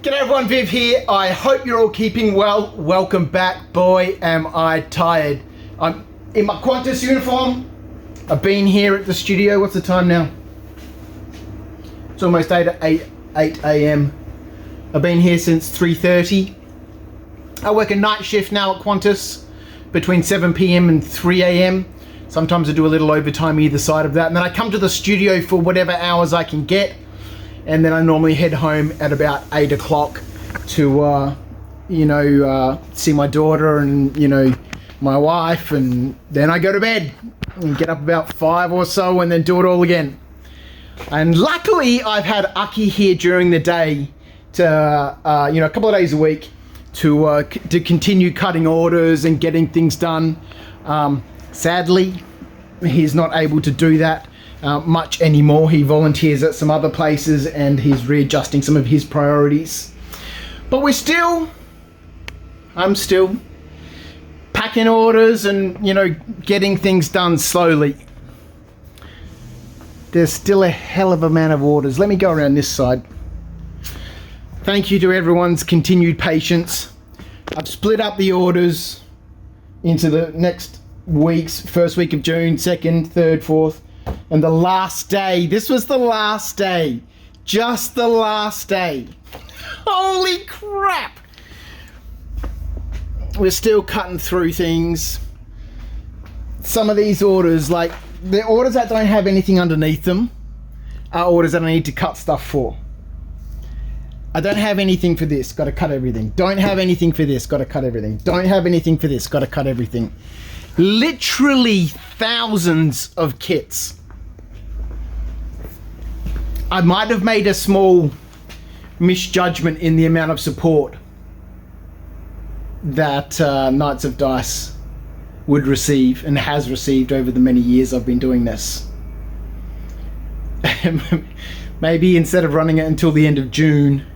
G'day everyone, Viv here. I hope you're all keeping well. Welcome back. Boy, am I tired. I'm in my Qantas uniform. I've been here at the studio. What's the time now? It's almost 8 a.m. I've been here since 3:30. I work a night shift now at Qantas between 7 p.m. and 3 a.m. Sometimes I do a little overtime either side of that. And then I come to the studio for whatever hours I can get. And then I normally head home at about 8 o'clock to, see my daughter and, my wife. And then I go to bed and get up about 5 or so and then do it all again. And luckily I've had Aki here during the day to, a couple of days a week to continue cutting orders and getting things done. Sadly, he's not able to do that much anymore. He volunteers at some other places and he's readjusting some of his priorities. But I'm still packing orders and, getting things done slowly. There's still a hell of a amount of orders. Let me go around this side. Thank you to everyone's continued patience. I've split up the orders into the next weeks, first week of June, second, third, fourth, and the last day. This was the last day. Just the last day. Holy crap! We're still cutting through things. Some of these orders, like the orders that don't have anything underneath them, are orders that I need to cut stuff for. I don't have anything for this, got to cut everything. Don't have anything for this, got to cut everything. Don't have anything for this, got to cut everything. Literally thousands of kits. I might have made a small misjudgment in the amount of support that Knights of Dice would receive and has received over the many years I've been doing this. Maybe instead of running it until the end of June,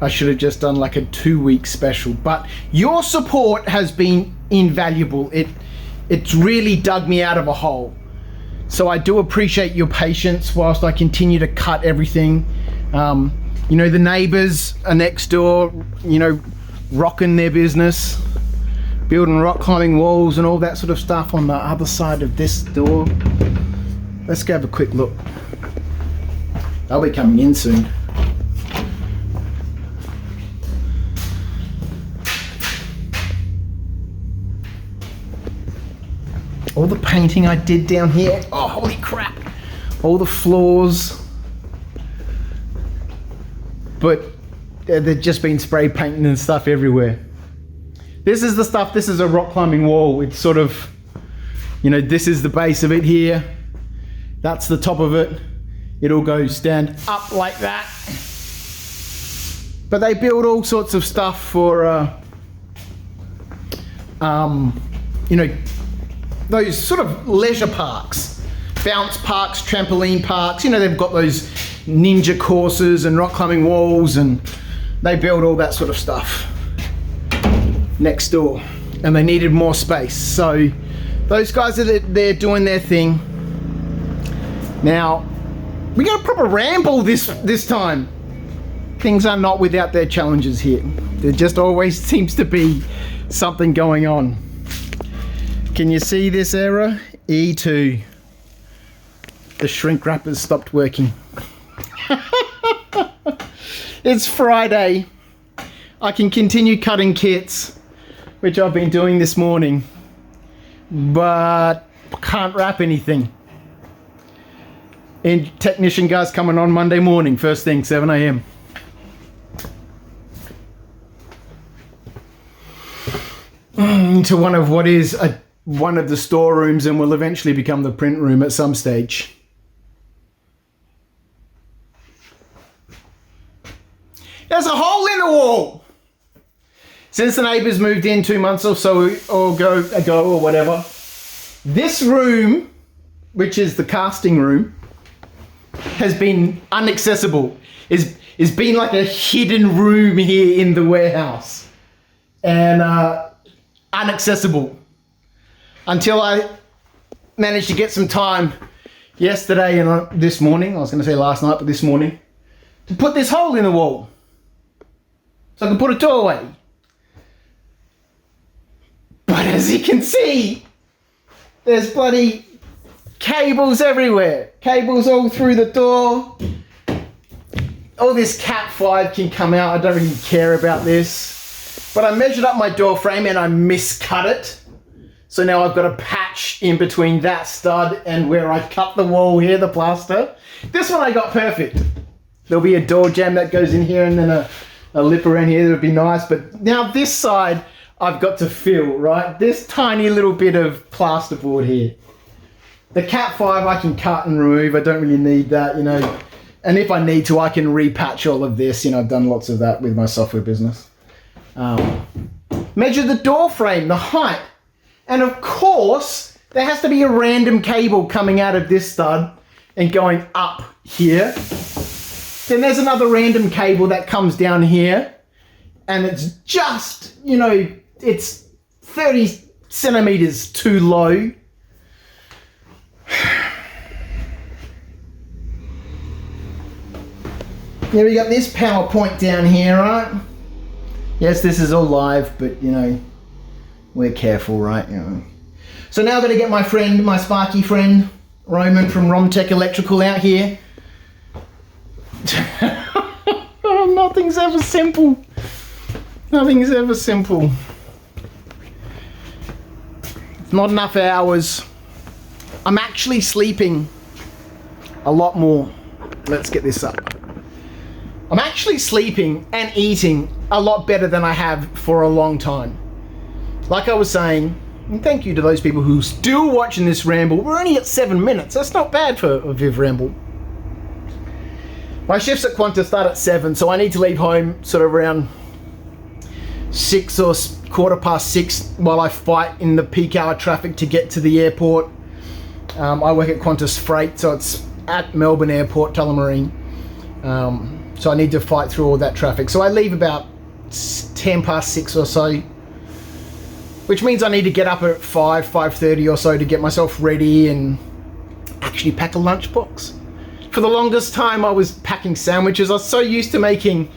I should have just done like a 2-week special. But your support has been invaluable. It's really dug me out of a hole. So I do appreciate your patience whilst I continue to cut everything. The neighbors are next door, rocking their business, building rock climbing walls and all that sort of stuff on the other side of this door. Let's go have a quick look. They'll be coming in soon. All the painting I did down here, oh holy crap, all the floors, but they've just been spray painting and stuff everywhere. This is the stuff, this is a rock climbing wall. It's sort of, this is the base of it here, that's the top of it. It'll go stand up like that. But they build all sorts of stuff for, those sort of leisure parks, bounce parks, trampoline parks. They've got those ninja courses and rock climbing walls, and they build all that sort of stuff next door, and they needed more space. So those guys are there doing their thing. Now, we got a proper ramble this time. Things are not without their challenges here. There just always seems to be something going on. Can you see this error? E2. The shrink wrappers stopped working. It's Friday. I can continue cutting kits, which I've been doing this morning, but can't wrap anything. And technician guys coming on Monday morning, first thing, 7 a.m. Into one of what is one of the storerooms and will eventually become the print room at some stage. There's a hole in the wall! Since the neighbours moved in 2 months or so ago or whatever, this room, which is the casting room, has been inaccessible. It's been like a hidden room here in the warehouse. And inaccessible. Until I managed to get some time yesterday and this morning, I was going to say last night, but this morning, to put this hole in the wall. so I can put a doorway. But as you can see, there's bloody cables everywhere. Cables all through the door. All this Cat 5 can come out. I don't really care about this. But I measured up my door frame and I miscut it. So now I've got a patch in between that stud and where I cut the wall here, the plaster. This one I got perfect. There'll be a door jamb that goes in here and then a lip around here. That would be nice. But now this side I've got to fill, right? This tiny little bit of plasterboard here. The Cat 5 I can cut and remove. I don't really need that, you know. And if I need to, I can repatch all of this. You know, I've done lots of that with my software business. Measure the door frame, the height. And of course, there has to be a random cable coming out of this stud and going up here. Then there's another random cable that comes down here. And it's just, you know, it's 30 centimeters too low. Here we got this PowerPoint down here, right? Yes, this is all live, but you know, we're careful, right? You know. So now I'm going to get my friend, my Sparky friend, Roman from Romtech Electrical out here. Nothing's ever simple. Nothing's ever simple. It's not enough hours. I'm actually sleeping a lot more. Let's get this up. I'm actually sleeping and eating a lot better than I have for a long time. Like I was saying, and thank you to those people who are still watching this ramble. We're only at 7 minutes. That's not bad for a Viv ramble. My shifts at Qantas start at 7, so I need to leave home sort of around 6 or 6:15 while I fight in the peak hour traffic to get to the airport. I work at Qantas Freight, so it's at Melbourne Airport, Tullamarine. So I need to fight through all that traffic. So I leave about 6:10 or so, which means I need to get up at 5:30 or so to get myself ready and actually pack a lunchbox. For the longest time, I was packing sandwiches. I was so used to making,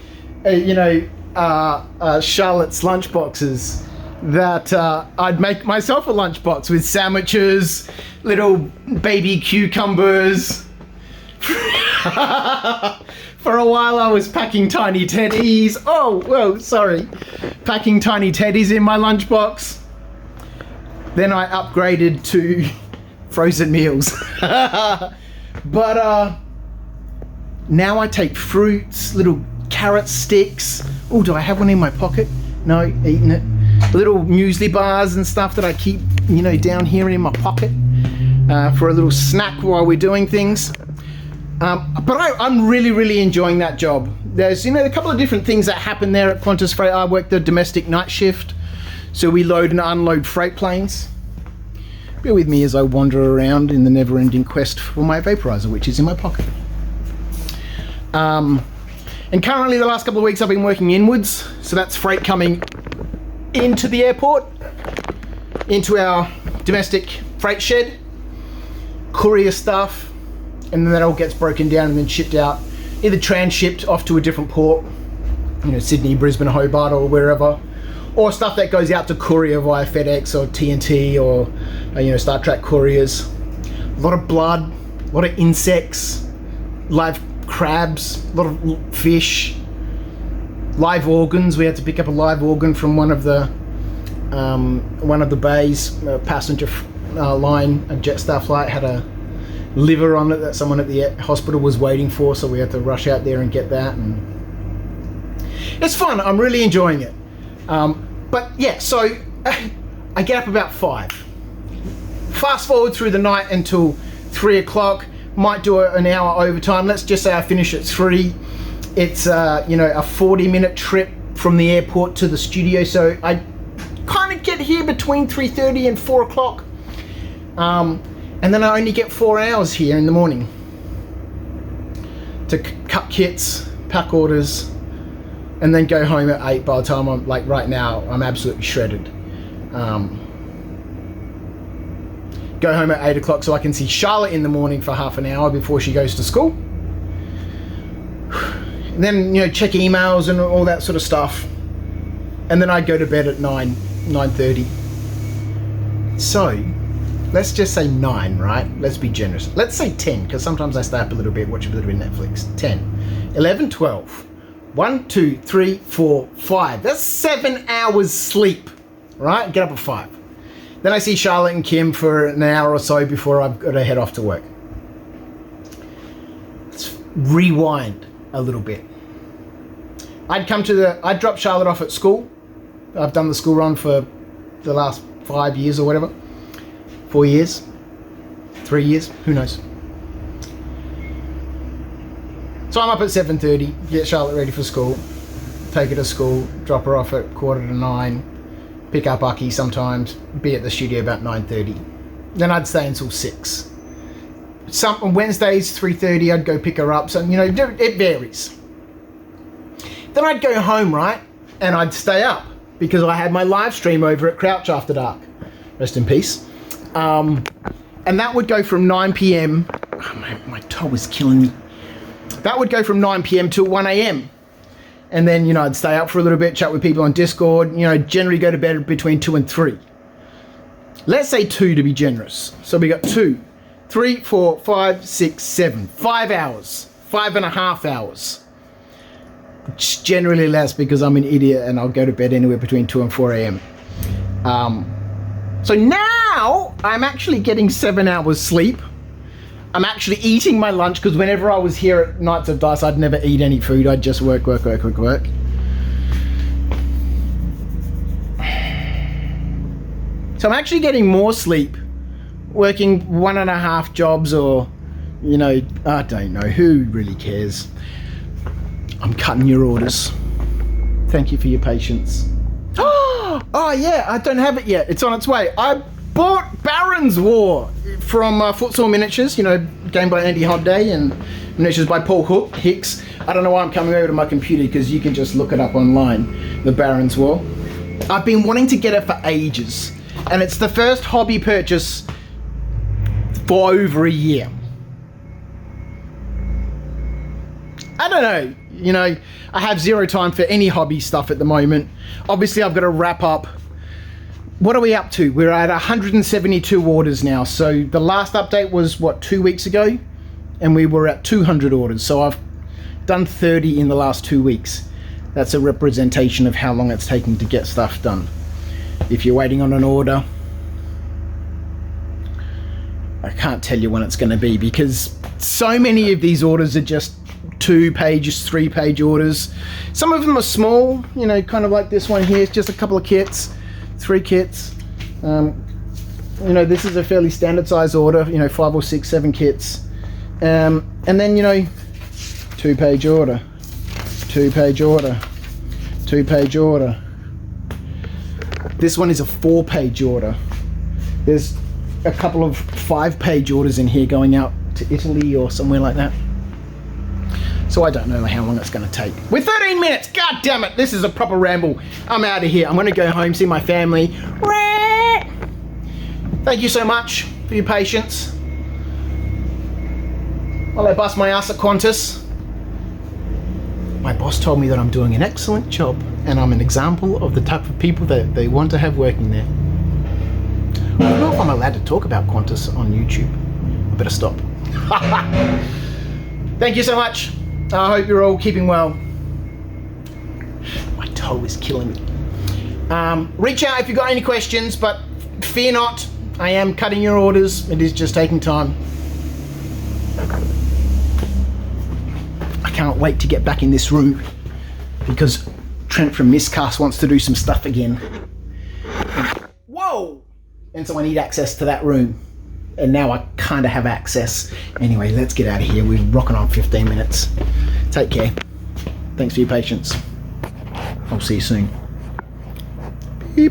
Charlotte's lunchboxes that I'd make myself a lunchbox with sandwiches, little baby cucumbers. For a while I was packing tiny teddies. Oh, whoa, sorry. Packing tiny teddies in my lunchbox. Then I upgraded to frozen meals. But now I take fruits, little carrot sticks. Oh, do I have one in my pocket? No, eating it. Little muesli bars and stuff that I keep, you know, down here in my pocket for a little snack while we're doing things. But I'm really, really enjoying that job. There's, you know, a couple of different things that happen there at Qantas Freight. I work the domestic night shift, so we load and unload freight planes. Bear with me as I wander around in the never-ending quest for my vaporizer, which is in my pocket. And currently, the last couple of weeks, I've been working inwards, so that's freight coming into the airport, into our domestic freight shed, courier stuff, and then that all gets broken down and then shipped out, either transshipped off to a different port, you know, Sydney, Brisbane, Hobart, or wherever, or stuff that goes out to courier via FedEx or TNT or, you know, Star Trek couriers. A lot of blood, a lot of insects, live crabs, a lot of fish, live organs. We had to pick up a live organ from one of the bays, passenger line, a Jetstar flight had a liver on it that someone at the hospital was waiting for, so we had to rush out there and get that. And it's fun. I'm really enjoying it. But yeah, so I get up about 5. Fast forward through the night until 3 o'clock. Might do an hour overtime. Let's just say I finish at 3. It's you know, a 40-minute trip from the airport to the studio, so I kind of get here between 3:30 and 4 o'clock. And then I only get 4 hours here in the morning to cut kits, pack orders, and then go home at 8. By the time I'm, like right now, I'm absolutely shredded. Go home at 8 o'clock so I can see Charlotte in the morning for half an hour before she goes to school. And then, you know, check emails and all that sort of stuff. and then I'd go to bed at 9:30. So let's just say 9, right? Let's be generous. Let's say 10, because sometimes I stay up a little bit, watch a little bit of Netflix. 10, 11, 12. 1, 2, 3, 4, 5. That's 7 hours sleep, right? Get up at 5. Then I see Charlotte and Kim for an hour or so before I've got to head off to work. Let's rewind a little bit. I'd drop Charlotte off at school. I've done the school run for the last 5 years or whatever. 4 years, 3 years, who knows. So I'm up at 7:30, get Charlotte ready for school, take her to school, drop her off at 8:45, pick up Aki sometimes, be at the studio about 9:30. Then I'd stay until 6. Some Wednesdays, 3:30, I'd go pick her up. So, you know, it varies. Then I'd go home, right? And I'd stay up because I had my live stream over at Crouch After Dark. Rest in peace. And that would go from 9 p.m. Oh, my toe is killing me. That would go from 9 p.m. till 1 a.m. And then, you know, I'd stay up for a little bit, chat with people on Discord, you know, generally go to bed between 2 and 3. Let's say 2 to be generous. So we got 2, 3, 4, 5, 6, 7, 5 hours, 5.5 hours. It's generally less because I'm an idiot and I'll go to bed anywhere between 2 and 4 a.m. So now I'm actually getting 7 hours sleep. I'm actually eating my lunch because whenever I was here at Nights of Dice, I'd never eat any food. I'd just work. So I'm actually getting more sleep working 1.5 jobs or, you know, I don't know. Who really cares? I'm cutting your orders. Thank you for your patience. Oh yeah, I don't have it yet. It's on its way. I bought Baron's War from Footsore Miniatures, you know, game by Andy Hodday and miniatures by Paul Hicks. I don't know why I'm coming over to my computer because you can just look it up online, the Baron's War. I've been wanting to get it for ages, and it's the first hobby purchase for over a year. I don't know, you know, I have zero time for any hobby stuff at the moment. Obviously, I've got to wrap up. What are we up to? We're at 172 orders now. So the last update was, what, 2 weeks ago? And we were at 200 orders. So I've done 30 in the last 2 weeks. That's a representation of how long it's taking to get stuff done. If you're waiting on an order, I can't tell you when it's going to be because so many of these orders are just 2 pages, 3-page orders. Some of them are small, you know, kind of like this one here. It's just a couple of kits, 3 kits. You know, this is a fairly standard size order, you know, 5 or 6, 7 kits. And then, you know, 2-page order, 2-page order, 2-page order. This one is a 4-page order. There's a couple of 5-page orders in here going out to Italy or somewhere like that. So I don't know how long it's going to take. We're 13 minutes. God damn it. This is a proper ramble. I'm out of here. I'm going to go home, see my family. Thank you so much for your patience while I bust my ass at Qantas. My boss told me that I'm doing an excellent job and I'm an example of the type of people that they want to have working there. I don't know if I'm allowed to talk about Qantas on YouTube. I better stop. Thank you so much. I hope you're all keeping well. My toe is killing me. Reach out if you've got any questions, but fear not. I am cutting your orders. It is just taking time. I can't wait to get back in this room because Trent from Miscast wants to do some stuff again. Whoa! And so I need access to that room. And now I kind of have access. Anyway, let's get out of here. We're rocking on 15 minutes. Take care. Thanks for your patience. I'll see you soon.